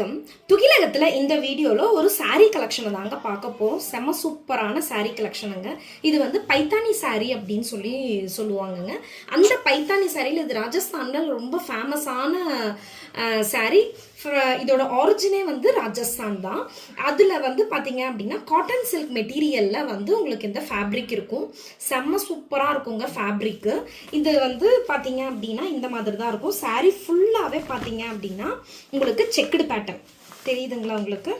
வணக்கம். துகிலகத்துல இந்த வீடியோல ஒரு saree கலெக்ஷன் தாங்க பார்க்க போறோம். செம சூப்பரான saree கலெக்ஷனுங்க. இது வந்து பைத்தானி saree அப்படின்னு சொல்லுவாங்கங்க. அந்த பைத்தானி சாரியில் இது ராஜஸ்தான்ல ரொம்ப ஃபேமஸான saree. இதோட ஆரிஜினே வந்து ராஜஸ்தான் தான். அதுல வந்து பாத்தீங்க அப்படின்னா காட்டன் சில்க் மெட்டீரியல்ல வந்து உங்களுக்கு இந்த ஃபேப்ரிக் இருக்கும். செம்ம சூப்பரா இருக்குங்க ஃபேப்ரிக். இது வந்து பாத்தீங்க அப்படின்னா இந்த மாதிரி தான் இருக்கும். saree ஃபுல்லாவே பாத்தீங்க அப்படின்னா உங்களுக்கு செக்குடு பேட்டர்ன் தெரியுதுங்களா உங்களுக்கு?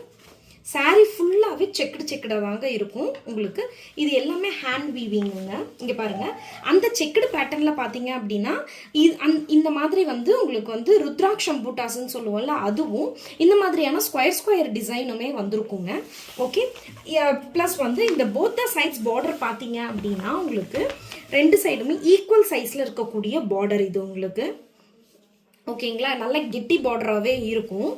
saree ஃபுல்லாகவே செக்குடாக தாங்க இருக்கும் உங்களுக்கு. இது எல்லாமே ஹேண்ட் வீவிங்குங்க. இங்கே பாருங்கள், அந்த செக்குடு பேட்டர்னில் பார்த்தீங்க அப்படின்னா இந்த மாதிரி வந்து உங்களுக்கு வந்து ருத்ராட்சம் பூட்டாஸ்ன்னு சொல்லுவோம்ல, அதுவும் இந்த மாதிரியான ஸ்கொயர் டிசைனுமே வந்திருக்குங்க. ஓகே, ப்ளஸ் வந்து இந்த போத் சைட்ஸ் பார்டர் பார்த்தீங்க அப்படின்னா உங்களுக்கு ரெண்டு சைடுமே ஈக்குவல் சைஸில் இருக்கக்கூடிய பார்டர் இது உங்களுக்கு. ஓகேங்களா, நல்ல கெட்டி பார்டராகவே இருக்கும்.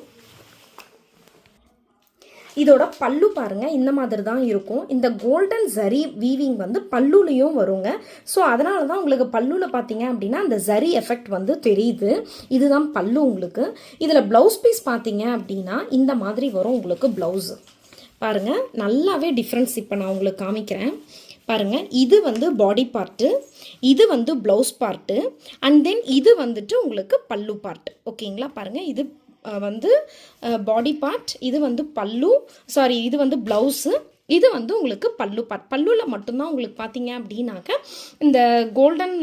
இதோட பல்லு பாருங்க, இந்த மாதிரி தான் இருக்கும். இந்த கோல்டன் ஜரி வீவிங் வந்து பல்லுலையும் வருங்க. ஸோ அதனால தான் உங்களுக்கு பல்லுல பார்த்தீங்க அப்படின்னா அந்த ஜரி எஃபெக்ட் வந்து தெரியுது. இதுதான் பல்லு உங்களுக்கு. இதில் ப்ளவுஸ் பீஸ் பார்த்தீங்க அப்படின்னா இந்த மாதிரி வரும் உங்களுக்கு ப்ளவுஸு. பாருங்க, நல்லாவே டிஃப்ரென்ஸ் இப்போ நான் உங்களுக்கு காமிக்கிறேன். பாருங்க, இது வந்து பாடி பார்ட்டு, இது வந்து ப்ளவுஸ் பார்ட்டு, அண்ட் தென் இது வந்துட்டு உங்களுக்கு பல்லு பார்ட். ஓகேங்களா, பாருங்க, இது வந்து பாடி பார்ட், இது வந்து பல்லு, சாரி இது வந்து ப்ளவுஸு, இது வந்து உங்களுக்கு பல்லு பார்ட். பல்லுவில் மட்டும்தான் உங்களுக்கு பார்த்தீங்க அப்படின்னாக்க இந்த கோல்டன்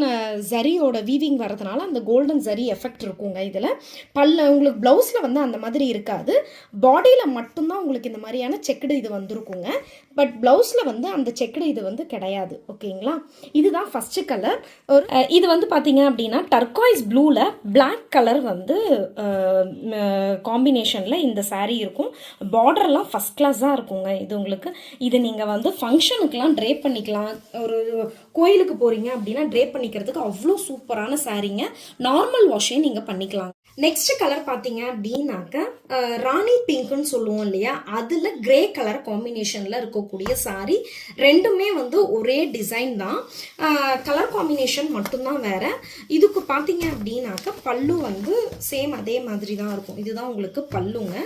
ஜரியோட வீவிங் வரதுனால அந்த கோல்டன் ஜரி எஃபெக்ட் இருக்குங்க இதில். உங்களுக்கு ப்ளவுஸில் வந்து அந்த மாதிரி இருக்காது. பாடியில் மட்டும்தான் உங்களுக்கு இந்த மாதிரியான செக்குடு இது வந்துருக்குங்க. பட் ப்ளவுஸில் வந்து அந்த செக்குடு இது வந்து கிடையாது. ஓகேங்களா, இதுதான் ஃபஸ்ட்டு கலர். இது வந்து பார்த்தீங்க அப்படின்னா டர்காய்ஸ் ப்ளூவில் பிளாக் கலர் வந்து காம்பினேஷனில் இந்த saree இருக்கும். பார்டர்லாம் ஃபஸ்ட் கிளாஸாக இருக்குங்க இது உங்களுக்கு. இது நீங்கள் வந்து ஃபங்க்ஷனுக்கெலாம் ட்ரேப் பண்ணிக்கலாம். ஒரு கோயிலுக்கு போகிறீங்க அப்படின்னா ட்ரேப் பண்ணிக்கிறதுக்கு அவ்வளோ சூப்பரான சாரீங்க. நார்மல் வாஷையும் நீங்கள் பண்ணிக்கலாம். நெக்ஸ்ட் கலர் பார்த்தீங்க அப்படின்னாக்க ராணி பிங்க்னு சொல்லுவோம் இல்லையா, அதில் கிரே கலர் காம்பினேஷனில் இருக்கக்கூடிய சாரீ. ரெண்டுமே வந்து ஒரே டிசைன் தான், கலர் காம்பினேஷன் மட்டும்தான் வேறு. இதுக்கு பார்த்தீங்க அப்படின்னாக்க பல்லு வந்து சேம் அதே மாதிரி தான் இருக்கும். இதுதான் உங்களுக்கு பல்லுங்க.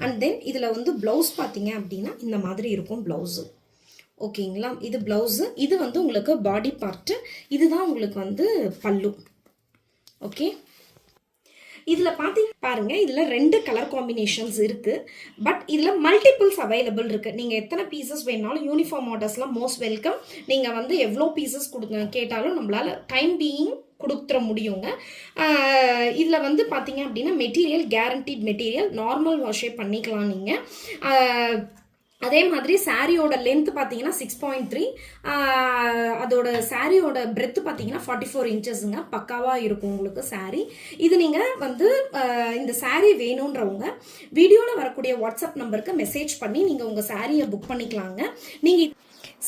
அண்ட் தென் இதில் வந்து ப்ளவுஸ் பார்த்தீங்க அப்படின்னா இந்த மாதிரி இருக்கும் ப்ளவுஸு. ஓகேங்களா, இது ப்ளவுஸு, இது வந்து உங்களுக்கு பாடி பார்ட்டு, இதுதான் உங்களுக்கு வந்து பல்லு. ஓகே, இதில் பாருங்க, இதில் ரெண்டு கலர் காம்பினேஷன்ஸ் இருக்குது. பட் இதில் மல்டிபிள்ஸ் அவைலபிள் இருக்குது. நீங்கள் எத்தனை பீசஸ் வேணாலும், யூனிஃபார்ம் ஆர்டர்ஸ்லாம் மோஸ்ட் வெல்கம். நீங்கள் வந்து எவ்வளோ பீசஸ் கேட்டாலும் நம்மளால் டைம் பீயிங் கொடுத்துட முடியுங்க. இதில் வந்து பார்த்தீங்க அப்படின்னா மெட்டீரியல் கேரண்டீட் மெட்டீரியல், நார்மல் வாஷே பண்ணிக்கலாம் நீங்கள். அதே மாதிரி சாரியோட லென்த் பார்த்தீங்கன்னா 6.3, அதோட சாரியோட பிரெத்து பார்த்தீங்கன்னா 44 இன்ச்சஸுங்க. பக்காவாக இருக்கும் உங்களுக்கு சாரீ. இது நீங்கள் வந்து இந்த சாரீ வேணுன்றவங்க வீடியோவில் வரக்கூடிய வாட்ஸ்அப் நம்பருக்கு மெசேஜ் பண்ணி நீங்கள் உங்கள் சாரியை புக் பண்ணிக்கலாங்க. நீங்கள்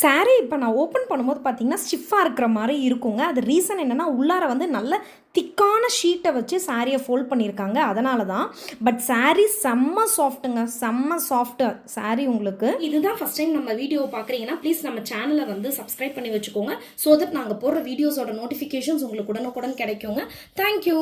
சாரீ இப்போ நான் ஓப்பன் பண்ணும்போது பார்த்தீங்கன்னா ஸ்டிஃபாக இருக்கிற மாதிரி இருக்குங்க. அது ரீசன் என்னென்னா உள்ளார வந்து நல்ல திக்கான ஷீட்டை வச்சு சாரியை ஃபோல்ட் பண்ணியிருக்காங்க, அதனால தான். பட் சாரீ செம்ம சாஃப்ட்டுங்க, செம்ம சாஃப்ட்டு சாரீ உங்களுக்கு. இதுதான் ஃபஸ்ட் டைம் நம்ம வீடியோ பார்க்குறீங்கன்னா ப்ளீஸ் நம்ம சேனலை வந்து சப்ஸ்கிரைப் பண்ணி வச்சுக்கோங்க. ஸோ தட் நாங்கள் போடுற வீடியோஸோட நோட்டிஃபிகேஷன்ஸ் உங்களுக்கு உடனுக்குடன் கிடைக்குங்க. தேங்க்யூ.